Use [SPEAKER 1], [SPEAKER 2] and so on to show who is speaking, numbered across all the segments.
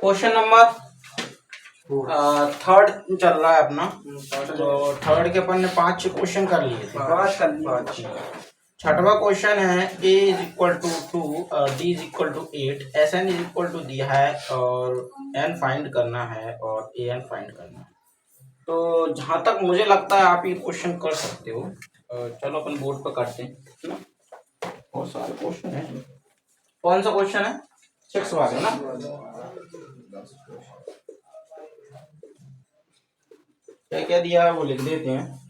[SPEAKER 1] Question number third चल रहा है अपना। तो थर्ड के अपन ने 5 क्वेश्चन कर लिए थे। छठवा क्वेश्चन है a is equal to 2, d is equal to 8, sn is equal to दिया है और n फाइंड करना है और an फाइंड करना है। तो जहां तक मुझे लगता है आप ये क्वेश्चन कर सकते हो। चलो अपन बोर्ड पर करते हैं, है ना। बहुत सारे क्वेश्चन है। कौन सा क्वेश्चन है? 6 वाले ना। क्या क्या दिया है वो लिख देते हैं।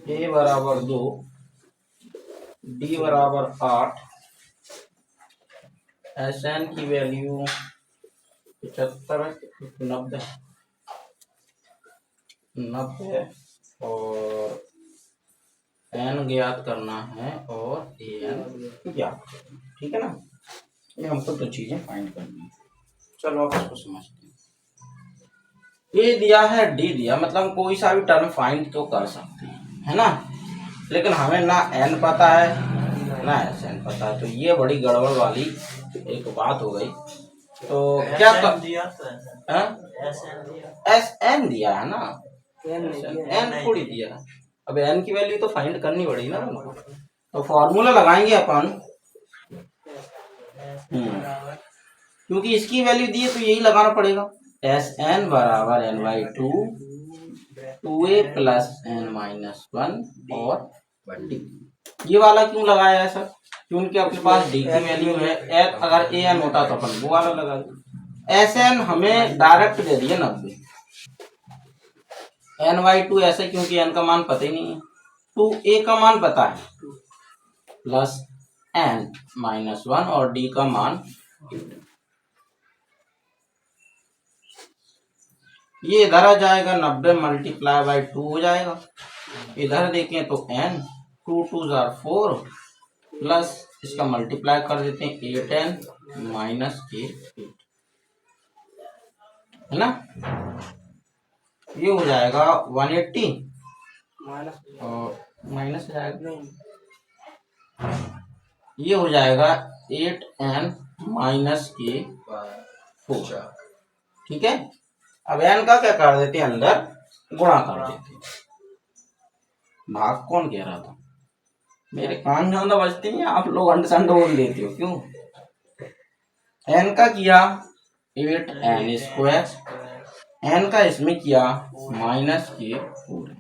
[SPEAKER 1] a बराबर 2, d बराबर 8, SN की वैल्यू 75, 90 और n ज्ञात करना है और an ज्ञात करना है। ठीक है ना। ये हमको 2 चीजें फाइंड करनी है। चलो आप इसको समझते हैं। ए दिया है, डी दिया, मतलब कोई सा भी टर्म फाइंड तो कर सकते हैं, है ना। लेकिन हमें ना n पता है ना SN पता है, तो ये बड़ी गड़बड़ वाली एक बात हो गई। तो क्या SN दिया है ना, n थोड़ी दिया है। अब n की वैल्यू तो फाइंड करनी पड़ेगी ना। तो फॉर्मूला लगाएंगे अपन, क्योंकि इसकी वैल्यू दी है तो यही लगाना पड़ेगा। SN बराबर n/2 2a प्लस n-1 और d। ये वाला क्यों लगाया है सर? क्योंकि अपने पास d की वैल्यू है, अगर an होता तो अपन वो वाला लगा दें। SN हमें डायरेक्ट दे दिया 90, n/2 ऐसे क्योंकि n का मान पता ही नहीं है, 2a का मान पता है प्लस n-1 और d का मान 8। ये इधर आ जाएगा, 90 मल्टीप्लाई बाई 2 हो जाएगा। इधर देखें तो n 2 2 4 प्लस इसका मल्टीप्लाई कर देते हैं 8n माइनस के 8, है ना। ये हो जाएगा 180 और माइनस जाएगा, ये हो जाएगा 8n माइनस के 4। ठीक है। अब n का क्या कर देते हैं, अंदर गुणा कर देते हैं। भाग कौन कह रहा था? मेरे कान ज्यादा बजते हैं, आप लोग अंडरस्टैंड बोल देते हो क्यों? n का किया 8n², n का इसमें किया माइनस के 4।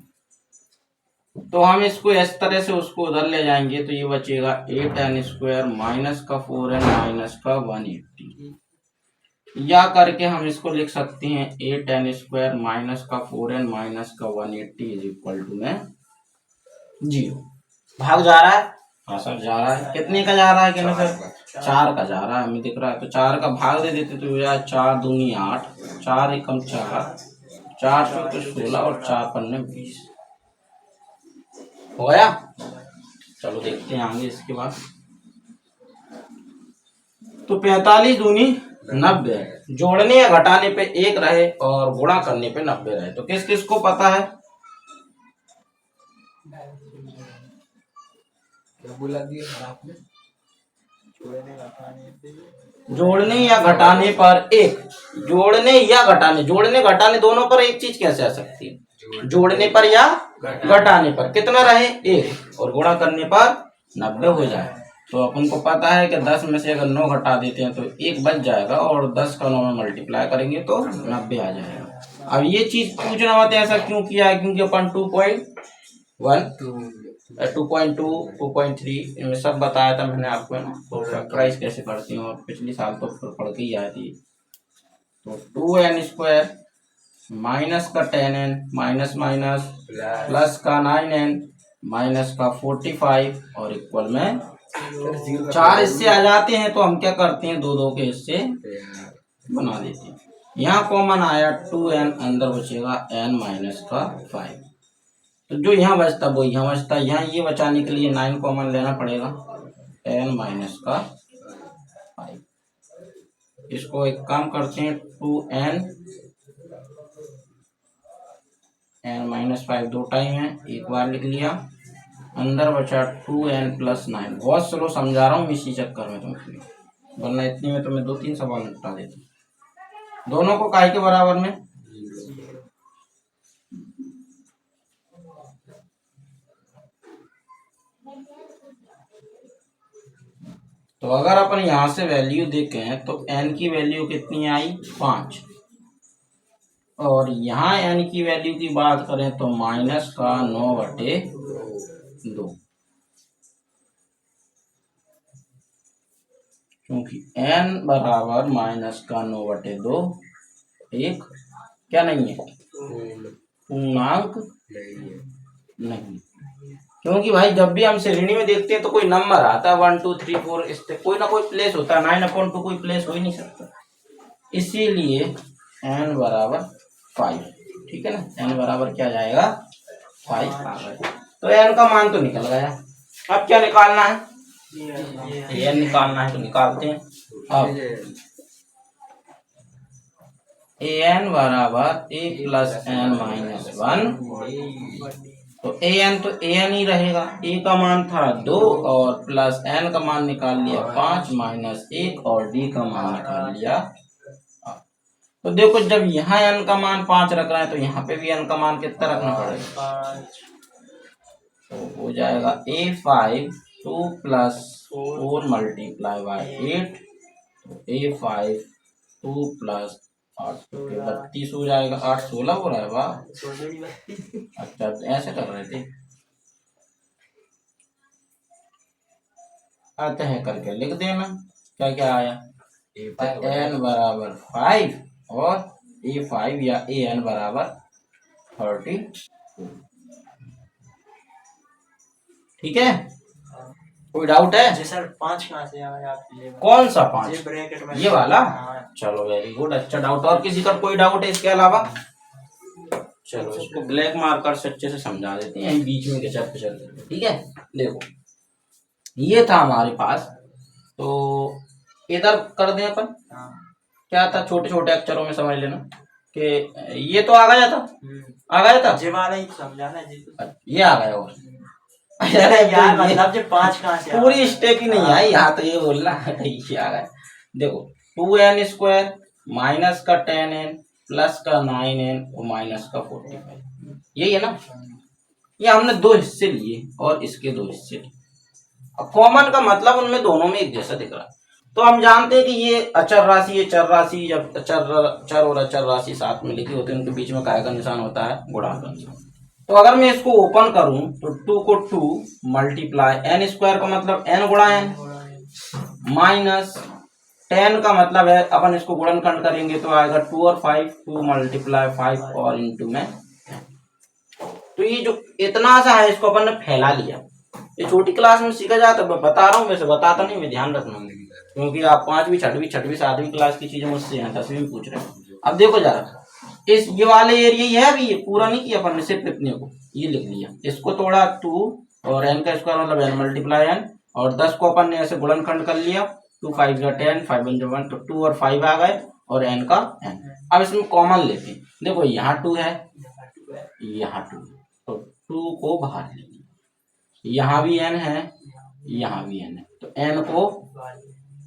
[SPEAKER 1] तो हम इसको इस तरह से उसको उधर ले जाएंगे तो ये बचेगा 8n² माइनस का 4n माइनस का 180। या करके हम इसको लिख सकते हैं 8n² माइनस का 4n माइनस का 180 इज इक्वल टू में 0। भाग जा रहा है? हाँ सर जा रहा है। कितने का जा रहा है कहना सर? 4 का जा रहा है, हमें दिख रहा है। तो 4 का भाग दे देते तो यार 4 दूनी 8, 4 एकम 4, 4 चौके 16 और 4 पन्ने 20 हो गया। चलो देखते हैं आगे इसके बाद। तो 45 दूनी 90, जोड़ने या घटाने पे 1 रहे और गुणा करने पे 90 रहे, तो किस किस को पता है? बोला दिया आपने, जोड़ने या घटाने पर 1, जोड़ने या घटाने, जोड़ने घटाने दोनों पर एक चीज कैसे आ सकती है? जोड़ने पर या घटाने पर कितना रहे 1 और गुणा करने पर 90 हो जाए। तो अपन को पता है कि 10 में से अगर 9 घटा देते हैं तो 1 बच जाएगा और 10 का 9 में मल्टीप्लाई करेंगे तो 90 आ जाएगा। अब ये चीज पूछना मत ऐसा क्यों किया है, क्योंकि अपन 2.1 2.2 2.3 इनमें सब बताया था मैंने आपको, है ना। तो फैक्टराइज कैसे करती हूँ और पिछले साल तो पढ़ के ही आई थी। तो 2n² माइनस का 10n माइनस माइनस प्लस का 9n माइनस का 45 और इक्वल में 4 हिस्से आ जाते हैं तो हम क्या करते हैं, 2 2 के हिस्से बना देते हैं। यहाँ कॉमन आया 2n, अंदर बचेगा n माइनस का 5। तो जो यहाँ बचता वो यहाँ बचता, यहाँ ये बचाने के लिए 9 कॉमन लेना पड़ेगा, n माइनस का 5। इसको एक काम करते हैं, 2n n माइनस 5 2 टाइम है, एक बार लिख लिया, अंदर बचा 2n प्लस 9। बहुत स्लो समझा रहा हूँ इसी चक्कर में तुमको। वरना इतनी में तो मैं 2-3 सवाल निपटा देता। दोनों को काहे के बराबर में, तो अगर अपन यहां से वैल्यू देखें तो n की वैल्यू कितनी आई 5, और यहाँ n की वैल्यू की बात करें तो -9/2, क्योंकि n बराबर -9/2 एक क्या नहीं है, पूर्णांक नहीं। क्योंकि भाई जब भी हम श्रेणी में देखते हैं तो कोई नंबर आता है 1 2 3 4, इससे कोई ना कोई प्लेस होता है, 9/2 कोई प्लेस हो ही नहीं सकता, इसीलिए n बराबर 5। ठीक है ना, n बराबर क्या जाएगा 5 आ गया। तो n का मान तो निकल गया। अब क्या निकालना है, n निकालना है, तो निकालते हैं। अब an बराबर a + n - 1, तो an तो an ही रहेगा, a का मान था 2 और प्लस n का मान निकाल लिया 5 -1 और d का मान निकाल लिया। तो देखो जब यहाँ n का मान 5 रख रहा है तो यहाँ पे भी n का मान कितना रखना पड़ेगा, तो हो जाएगा a5 2 + 4 × 8, तो a5 2 + 8 32 हो जाएगा। 8 16 हो रहा है, वाह। अच्छा तो ऐसे कर रहे थे, आते हैं करके लिख देना क्या क्या आया। n बराबर 5 और a5 या an बराबर 32। ठीक है, कोई डाउट है?
[SPEAKER 2] जी सर 5 कहाँ से आया आपके लिए?
[SPEAKER 1] कौन सा 5?
[SPEAKER 2] ये ब्रैकेट में,
[SPEAKER 1] ये वाला।
[SPEAKER 2] हाँ।
[SPEAKER 1] चलो वेरी गुड, अच्छा डाउट। और किसी का कोई डाउट है इसके अलावा? चलो इसको ब्लैक मार्कर से अच्छे से समझा देते हैं, बीच में के चलते। ठीक है, देखो ये था हमारे पास, तो इधर कर दें अपन। क्या था, छोटे छोटे अक्षरों में समझ लेना कि ये तो आ गया था, आ गया था,
[SPEAKER 2] ये वाला ही समझाना जी।
[SPEAKER 1] ये आ गया। और
[SPEAKER 2] यार मतलब जो 5 कहाँ से
[SPEAKER 1] पूरी स्टेप ही नहीं आई, यहाँ तो ये बोलना ये आ गया। देखो 2n² माइनस का 10n प्लस का 9n और माइनस का 45, यही है ना। ये हमने दो हिस्से लिए और इसके दो हिस्से लिए। अब कॉमन का मतलब उनमें दोनों में एक जैसा दिख रहा है, तो हम जानते हैं कि ये अचर राशि, ये चर राशि, जब चर और अचर राशि साथ में लिखी होती है उनके बीच में काय का निशान होता है, गुणा का निशान। तो अगर मैं इसको ओपन करूं तो 2 को 2 मल्टीप्लाई n² का मतलब n गुणा n, माइनस 10 का मतलब है अपन इसको गुणनखंड करेंगे तो आएगा 2 और 5, 2 मल्टीप्लाई 5 और इंटू में। तो ये जो इतना सा है इसको अपन ने फैला लिया। ये छोटी क्लास में सीखा जाता है, बता रहा हूँ, वैसे बताता नहीं मैं, ध्यान रखना, क्योंकि आप 5वीं 6वीं 7वीं क्लास की चीजें मुझसे हैं, 10वीं में पूछ रहे हैं। अब देखो जरा, इस ये वाले एरिया ही है, अभी ये पूरा नहीं किया अपन ने, सिर्फ इतने को ये लिख लिया। इसको तोड़ा 2 और n का स्क्वायर मतलब n मल्टीप्लाई n, और 10 को अपन ने ऐसे गुणनखंड कर लिया, 2 5 जा 10, 5 1 1, तो 2 और 5 आ गए और n का n। अब इसमें कॉमन लेते हैं, देखो यहाँ 2 है, यहाँ 2, तो 2 को बाहर ले, यहाँ भी n है, यहाँ भी n है, तो n को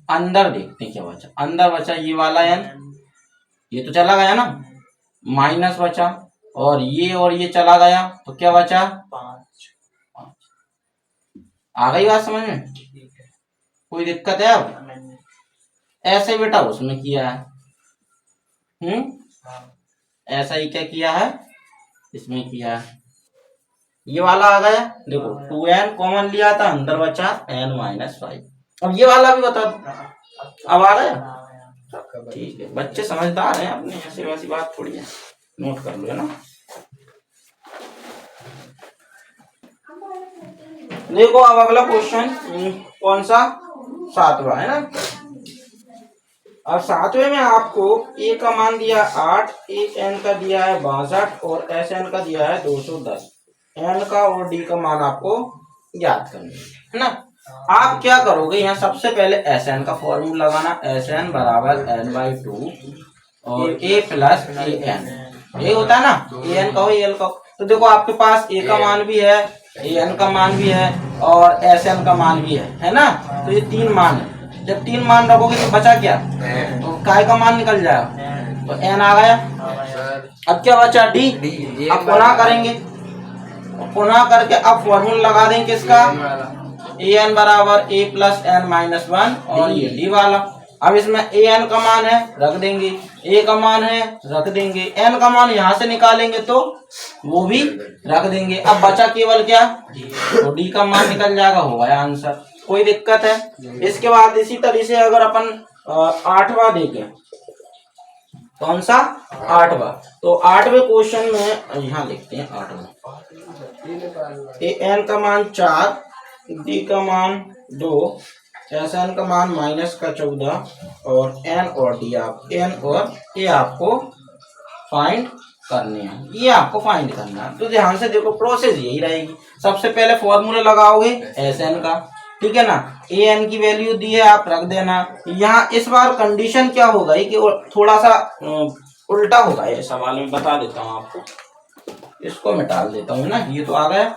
[SPEAKER 1] अंदर देखते हैं क्या बचा। अंदर बचा ये वाला n, ये तो चला गया ना, माइनस बचा, और ये चला गया, तो क्या बचा
[SPEAKER 2] 5।
[SPEAKER 1] आ गई बात समझ में? कोई दिक्कत है? अब ऐसे बेटा उसमें किया है, ऐसा ही क्या किया है, इसमें किया है। ये वाला आ गया, देखो 2n कॉमन लिया था, अंदर बचा n-5। अब ये वाला भी बता दो, अब आ गया। ठीक है, बच्चे समझदार हैं अपने, ऐसी वैसी बात थोड़ी है, नोट कर लो, है ना। देखो अब अगला क्वेश्चन कौन सा, 7वां है ना। अब 7वें में आपको a का मान दिया 8, एक n का दिया है 62 और sn का दिया है 210। n का और d का मान आपको ज्ञात करना है ना। आप क्या करोगे, यहाँ सबसे पहले sn का फॉर्मूला लगाना, sn बराबर n/2 और a प्लस an, ये होता है ना, an का हो l का। तो देखो आपके पास a का मान भी है, an का मान भी है और sn का मान भी है ना। तो ये 3 मान है, जब 3 मान रखोगे तो बचा क्या, तो काय का मान निकल जाएगा, तो n आ गया। अब क्या बचा d। अब पुनः करेंगे, पुनः करके अब फॉर्मूला लगा देंगे किसका, an बराबर a प्लस n माइनस 1 और ये d वाला। अब इसमें an का मान है रख देंगे, a का मान है रख देंगे, n का मान यहाँ से निकालेंगे तो वो भी रख देंगे। अब बचा केवल क्या, तो d का मान निकल जाएगा, हो गया आंसर। कोई दिक्कत है। इसके बाद इसी तरह से अगर अपन 8वां देखें, कौन सा 8वां, तो 8वें क्वेश्चन में यहाँ लिखते हैं 8वां, an का मान 4, d का मान 2, SN का मान -14 और n और d n और a आपको फाइंड करने हैं, ये आपको फाइंड करना है। तो ध्यान से देखो, प्रोसेस यही रहेगी। सबसे पहले फॉर्मूला लगाओगे SN का, ठीक है ना, an की वैल्यू दी है आप रख देना। यहाँ इस बार कंडीशन क्या होगा कि थोड़ा सा उल्टा होगा, ये सवाल में बता देता हूँ आपको, इसको मैं डाल देता हूँ ना, ये तो आ गया।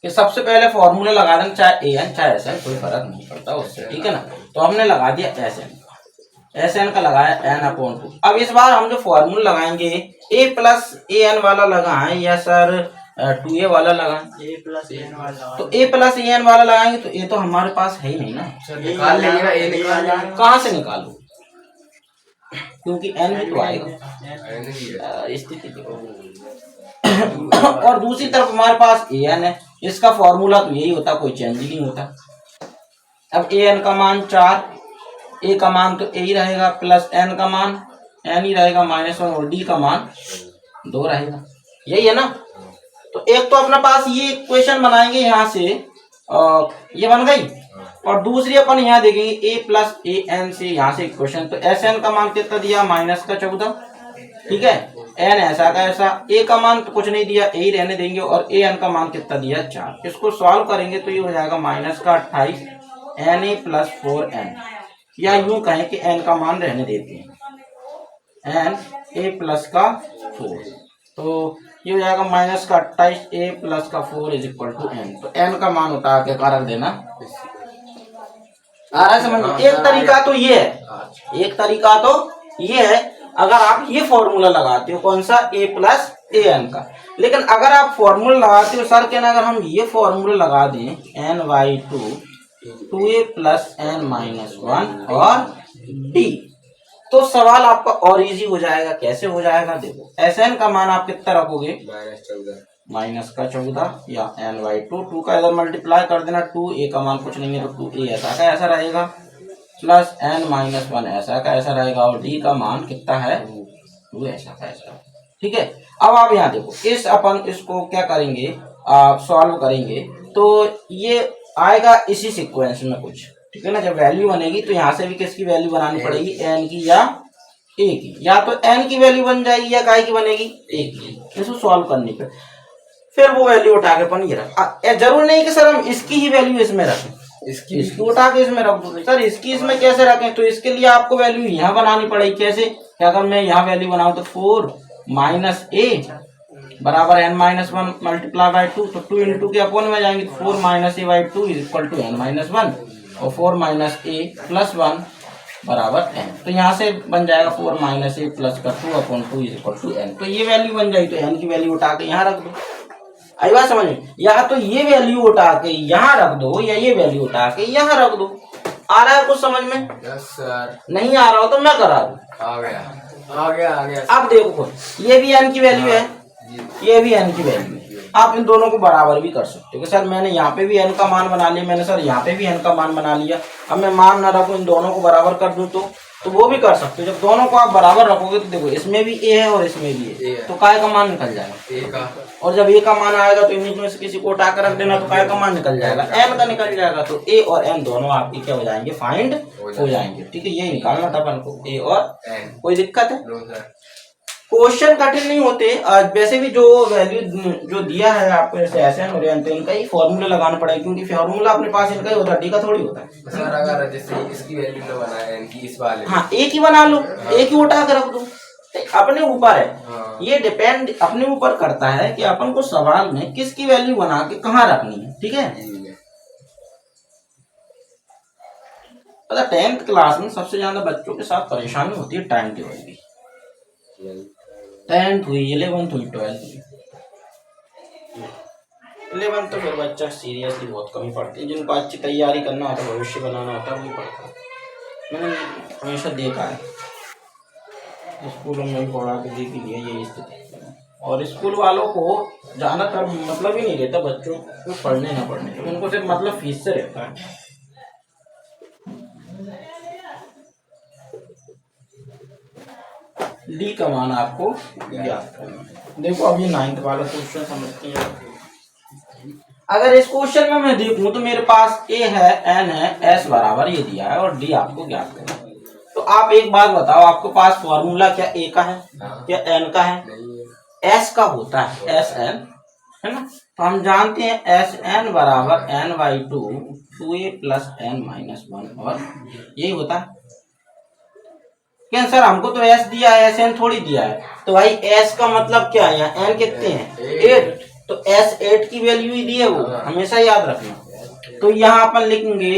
[SPEAKER 1] कि सबसे पहले फॉर्मूला लगा देना, चाहे an चाहे SN, कोई फर्क नहीं पड़ता उससे, ठीक है ना। तो हमने लगा दिया SN का लगाया n/2। अब इस बार हम जो फॉर्मूला लगाएंगे a प्लस an वाला लगाएं या सर 2a वाला लगाएं,
[SPEAKER 2] a प्लस n वाला,
[SPEAKER 1] तो a प्लस an वाला लगाएंगे तो ये तो हमारे पास है ही नहीं ना,
[SPEAKER 3] निकाल लेंगे ना, a निकाल लेंगे।
[SPEAKER 1] कहाँ से निकालू, क्योंकि n भी तो आएगा, स्थिति देखो। और दूसरी तरफ हमारे पास an है, इसका फॉर्मूला तो यही होता, कोई चेंज ही नहीं होता। अब an का मान 4, a का मान तो a ही रहेगा, प्लस n का मान n ही रहेगा -1 और d का मान 2 रहेगा, यही है ना। तो एक तो अपने पास ये इक्वेशन बनाएंगे यहाँ से, ये बन गई, और दूसरी अपन यहाँ देखेंगे a प्लस an से यहाँ से इक्वेशन, तो SN का मान कितना दिया -14, ठीक है, n ऐसा का ऐसा, a का मान तो कुछ नहीं दिया, a ही रहने देंगे, और an का मान कितना दिया 4। इसको सॉल्व करेंगे तो ये हो जाएगा -28 na प्लस 4n, या यूं कहें कि n का मान रहने देते हैं, n a प्लस का 4, तो ये हो जाएगा -28 a प्लस का 4 इज इक्वल टू n। तो n का मान उठा के कर देना, आ रहा है समझ में। एक तरीका तो ये है, एक तरीका तो ये है, अगर आप ये फॉर्मूला लगाते हो, कौन सा, a प्लस an का। लेकिन अगर आप फॉर्मूला लगाते हो सर, क्या अगर हम ये फॉर्मूला लगा दें n/2 2a प्लस n-1 और d, तो सवाल आपका और इजी हो जाएगा। कैसे हो जाएगा, देखो SN का मान आप कितना रखोगे, -14 या n/2, 2 का इधर मल्टीप्लाई कर देना, 2a का मान कुछ नहीं है तो 2a ऐसा का ऐसा रहेगा, प्लस n-1 ऐसा का ऐसा रहेगा, और d का मान कितना है 2 ऐसा का ऐसा, ठीक है। अब आप यहाँ देखो, इस अपन इसको क्या करेंगे, सॉल्व करेंगे, तो ये आएगा इसी सीक्वेंस में कुछ, ठीक है ना। जब वैल्यू बनेगी तो यहाँ से भी किसकी वैल्यू बनानी पड़ेगी, n की या a की, या तो n की वैल्यू बन जाएगी या काय की बनेगी, a की। इसको सॉल्व करने पे फिर वो वैल्यू उठा के अपन ये रख, जरूर नहीं कि सर हम इसकी ही वैल्यू इसमें रखें, इसकी उठा के इसमें रख दो, सर इसकी इसमें कैसे रखें, तो इसके लिए आपको वैल्यू यहाँ बनानी पड़ेगी। कैसे, क्या अगर मैं यहाँ वैल्यू बनाऊं तो 4 माइनस a बराबर n-1 मल्टीप्लाई बाई 2, तो 2 इंटू के अपॉन में जाएंगे, 4 minus a by 2 is equal to n-1, और 4 माइनस a प्लस 1 बराबर n। तो यहाँ से बन जाएगा 4 माइनस a प्लस का 2 upon 2 is equal to n। तो ये वैल्यू बन जाएगी, तो n की वैल्यू उठा के यहाँ रख दो। आई बात समझ में, या तो ये वैल्यू उठा के यहाँ रख दो, या ये वैल्यू उठा के यहाँ रख दो। आ रहा है कुछ समझ में?
[SPEAKER 3] Yes sir.
[SPEAKER 1] नहीं आ रहा हो तो मैं करा दूं।
[SPEAKER 3] आ गया आ गया आ गया।
[SPEAKER 1] अब देखो, ये भी n की वैल्यू है, ये भी n की वैल्यू है। आप इन दोनों को बराबर भी कर सकते हो। सर मैंने यहाँ पे भी n का मान बना लिया, मैंने सर यहाँ पे भी n का मान बना लिया। अब मैं मान ना रखूं, इन दोनों को बराबर कर दूं तो वो भी कर सकते हो। जब दोनों को आप बराबर रखोगे तो देखो, इसमें भी a है और इसमें भी a है, तो काय का मान निकल जाएगा,
[SPEAKER 3] a का। और
[SPEAKER 1] और जब a का मान आएगा तो इन्हीं में से किसी को उठा कर रख देना, तो काय का मान निकल जाएगा, n का निकल जाएगा। तो a और n दोनों आपके क्या हो जाएंगे, फाइंड हो जाएंगे। ठीक है, यही निकालना था अपन को, a और n। कोई दिक्कत है?
[SPEAKER 3] No sir.
[SPEAKER 1] क्वेश्चन कठिन नहीं होते। वैसे भी जो वैल्यू जो दिया है आपको, जैसे SN और n, तो इनका ही फॉर्मूला लगाना पड़ेगा, क्योंकि फॉर्मूला अपने पास इनका ही होता है, डी का थोड़ी होता है।
[SPEAKER 3] सर अगर जैसे इसकी वैल्यू ना बनाए n की, इस वाले
[SPEAKER 1] हाँ, एक ही बना लो, एक ही उठा कर रख दो, अपने ऊपर है। ये डिपेंड अपने ऊपर करता है कि अपन को सवाल में किसकी वैल्यू बना के कहाँ रखनी है, ठीक है। पता 10th क्लास में सबसे ज्यादा बच्चों के साथ परेशानी होती है टाइम टेबल की। 10th हुई, 11th हुई, 12th हुई। 11th तो फिर बच्चा सीरियसली बहुत कम ही पढ़ते हैं, जिनको अच्छी तैयारी करना होता है, भविष्य बनाना होता है, वही पढ़ता है। मैंने हमेशा देखा है, स्कूलों में भी पढ़ा के देख लिया यही स्थिति। और स्कूल वालों को ज्यादातर मतलब ही नहीं रहता बच्चों को पढ़ने ना पढ़ने, तो उनको सिर्फ मतलब फीस से रहता है। डी का मान आपको याद करना है। देखो अभी 9th वाला क्वेश्चन समझते हैं। अगर इस क्वेश्चन में मैं देखूं तो मेरे पास ए है, एन है, एस बराबर ये दिया है और डी आपको ज्ञात करना है। तो आप एक बात बताओ, आपके पास फॉर्मूला क्या ए का है या एन का है? एस का होता है, एस एन, है ना। तो हम जानते हैं एस एन बराबर N by 2 A plus N minus 1, और यही होता है। क्या सर हमको तो एस दिया है, एस एन थोड़ी दिया है। तो भाई एस का मतलब क्या है, यहाँ एन कितने हैं 8, तो एस 8 की वैल्यू ही दी है, वो हमेशा याद रखना। तो यहाँ अपन लिखेंगे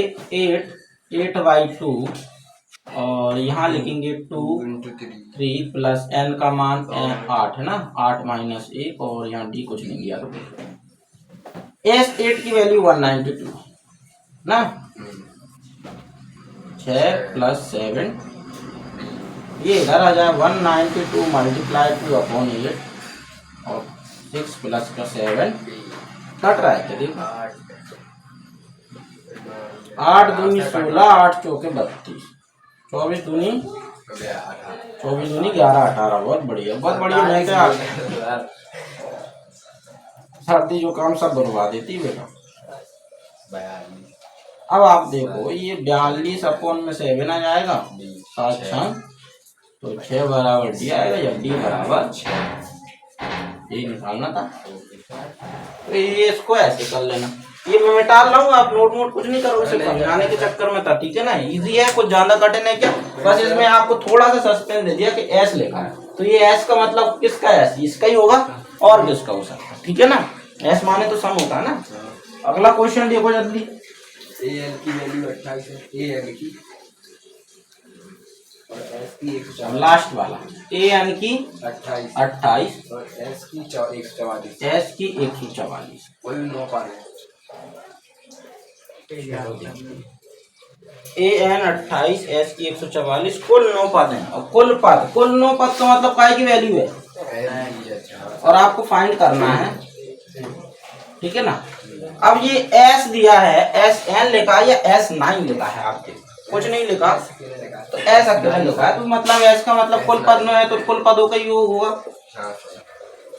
[SPEAKER 1] 8 बाई 2 और यहाँ लिखेंगे 3 प्लस एन का मान 8 है ना, 8 माइनस 1 और यहाँ डी कुछ नहीं दिया। तो एस 8 की वैल्यू 192 ना, 6 प्लस 7 ये इधर आ जाए 192 मल्टीप्लाई 2 अपॉन 8 और 6 प्लस का 7 कट रहा है क्या, देखो 8 दूनी 16, 8 चौके 32, 24 दूनी 11, 18। बहुत बढ़िया, बहुत बढ़िया। मैं क्या सर्दी जो काम सब बनवा देती बेटा। अब आप देखो ये 42 अपॉन में 7 आ जाएगा, 7 तो 6 बराबर डी आएगा, या डी बराबर 6, यही निकालना था। तो ये इसको ऐसे कर लेना, ये मैं मिटा रहा हूँ, आप नोट कुछ नहीं करोगे, सिर्फ समझाने के चक्कर में था, ठीक है ना। इजी है, कुछ ज्यादा कठिन है क्या, बस इसमें आपको थोड़ा सा सस्पेंस दे दिया कि एस लिखा है, तो ये एस का मतलब किसका एस, इसका ही होगा और किसका हो सकता है, ठीक है ना। एस माने तो सम होता है ना। अगला क्वेश्चन देखो जल्दी।
[SPEAKER 3] ए एन की वैल्यू 28 है, ए एन की और एस की 144,
[SPEAKER 1] लास्ट वाला ए एन की 28
[SPEAKER 3] और एस की 144,
[SPEAKER 1] एस की 144।
[SPEAKER 3] कोई 9 पा रहे
[SPEAKER 1] ए एन 28, एस की 144, कुल 9 पद हैं। और कुल 9 पद का मतलब काय की वैल्यू है, और आपको फाइंड करना है, ठीक है ना। अब ये एस दिया है, एस एन लिखा है या एस 9 लिखा है, आपके कुछ नहीं लिखा, तो एस अकेला लिखा है, तो मतलब एस का मतलब कुल पद में है, तो कुल पदों का योग होगा।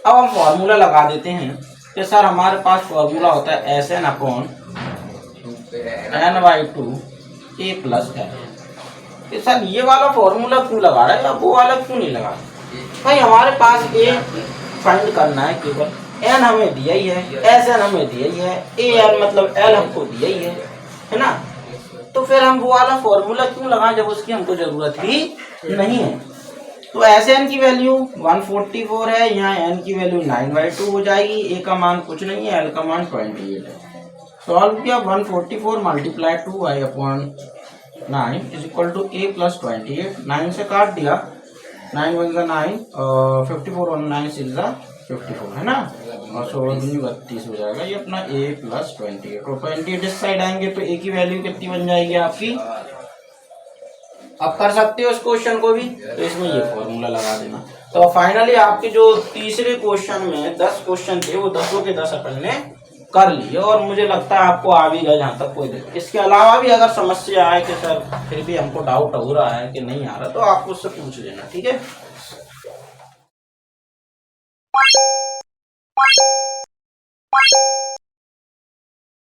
[SPEAKER 1] अब हम फॉर्मूला लगा देते हैं कि सर हमारे पास फॉर्मूला होता है S N upon N by 2 A plus N. Sir ये वाला फॉर्मूला क्यों लगा रहा है, अब वो वाला क्यों नहीं लगा रहा भाई। हमारे पास ए फाइंड करना है केवल, एन हमें दिया ही है, एस एन हमें दिया ही है, ए एन मतलब एल हमको दिया ही है ना। तो फिर हम वो वाला फॉर्मूला क्यों लगाएं जब उसकी हमको जरूरत ही नहीं है। तो एस एन की वैल्यू 144 है, यहाँ एन की वैल्यू 9/2 हो जाएगी, ए का मान कुछ नहीं है, एल का मान 28 है। सॉल्व किया, 144 multiply 2 upon 9 is equal to A plus 28। 9 से काट दिया, 9 1 9 और 54 1 9 6 54 है ना, और 16 32 हो जाएगा। ये अपना a प्लस 28 और 28 इस साइड आएंगे तो a की वैल्यू कितनी बन जाएगी आपकी। अब कर सकते हो इस क्वेश्चन को भी, तो इसमें ये फॉर्मूला लगा देना। तो फाइनली आपके जो तीसरे क्वेश्चन में 10 क्वेश्चन थे वो 10 के 10 अपन ने कर लिए, और मुझे लगता है आपको आ भी गया जहाँ तक कोई दिक्कत। इसके अलावा भी अगर समस्या आए कि सर फिर भी हमको डाउट हो रहा है कि नहीं आ रहा, तो आप उससे पूछ लेना, ठीक है।